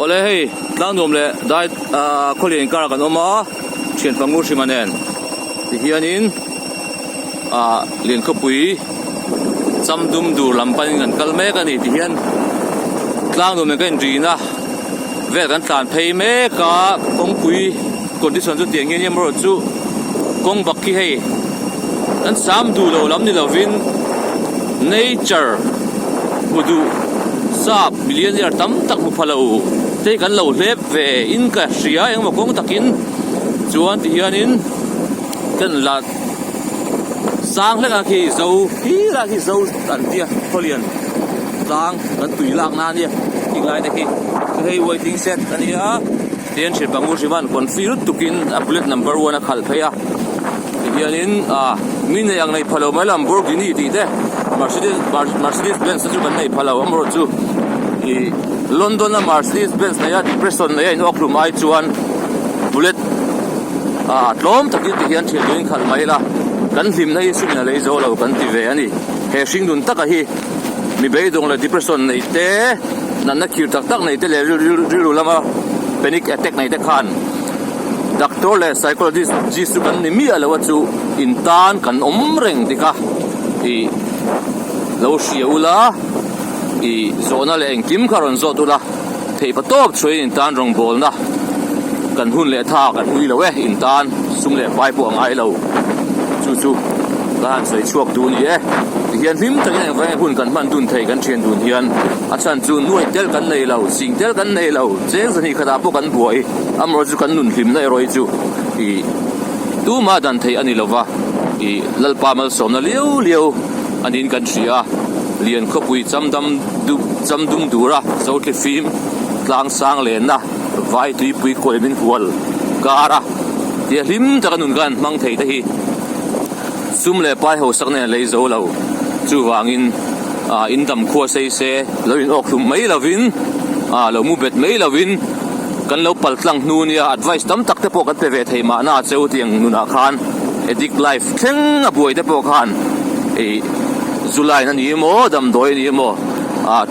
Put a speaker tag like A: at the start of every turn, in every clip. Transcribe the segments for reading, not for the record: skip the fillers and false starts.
A: ole hei tlang nom le dai kholin kar kan oma thian pangu hrimanen ti hianin lian khopui chamdum dur lampan kan kalme kan ni ti hian tlang nom kan rina ve kan tlan phei me ka kongpui condition chu tiang nge mro chu kong bakki hei an sam du lo lam ni lovin nature mudu sap millionaire tam tak mu phalo te kan lo lep ve in ka ria eng ma kong takin chuan ti hianin kan la sang le ka khi zo hi la khi zo tan tia kholian tlang kan tui lak na ni inglai te ki hei waiting set ania tian che bangu siman kon field tukin a bullet number 1 a khal phaya hianin min yang nei phalo mai Lamborghini ti te Mercedes Benz chu kan nei phalo amro chu i London na Mercedes Benz na ya depression na ya in oklum ai chuan bullet tlom takin ti hian thil in khal mai la kan hlim nei sumina lei zo lo kan ti ve ani he hring dun taka hi mi be dong la depression nei te nan na khir tak tak nei te le ru lama panic attack nei te khan doctor le psychologist ji su kan ni mi ala wa chu in tan kan om reng dika i lo shiula i zona le engkim karon zo tu la thei patop choi in tan rong bol na kan hun le tha kan ui lo we in tan sum le pai pu ang ai lo chu kan sei chuak tu ni e hian him ta nge vai hun kan man dun thei kan thian dun hian a chan chu nuai tel kan nei lo sing tel kan nei lo cheng zani khada po kan buai amro chu kan nun hlim nei roi chu i tu ma dan thei ani lova i lalpa mal som na liu anin kan thria lian khopui chamdum dura zotli film tlang sang len na vai tui pui ko min hual kara ti hlim ta kanun gan mang thei ta hi sum le pai ho sakne lei zo lo chu wangin in dam khua sei se lo in ok thum mai lovin lo mu bet mai lovin kan lo pal tlang nu nia advice tam tak te po kan pe ve thei ma na cheu tiang nuna khan edic life theng a buai te po khan e July na ni mo dam doi ni mo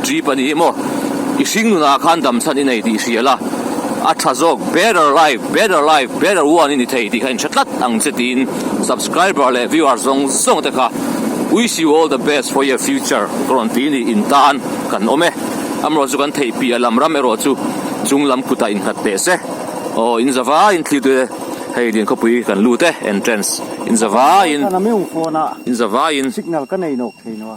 A: trip ani mo i sing nuna khan dam san ni nei di siala a thazok better life better one in thei di khan chatlat ang chetin subscriber le viewer zong te kha wish you all the best for your future kontini in tan kan ome amro chu kan thei pi alam ram ero chu chunglam kuta in khatte se in zawa in thlidu hei din khopui kan lute entrance in zawa in
B: na meu phone
A: in zawa in
B: signal ka nei nok theino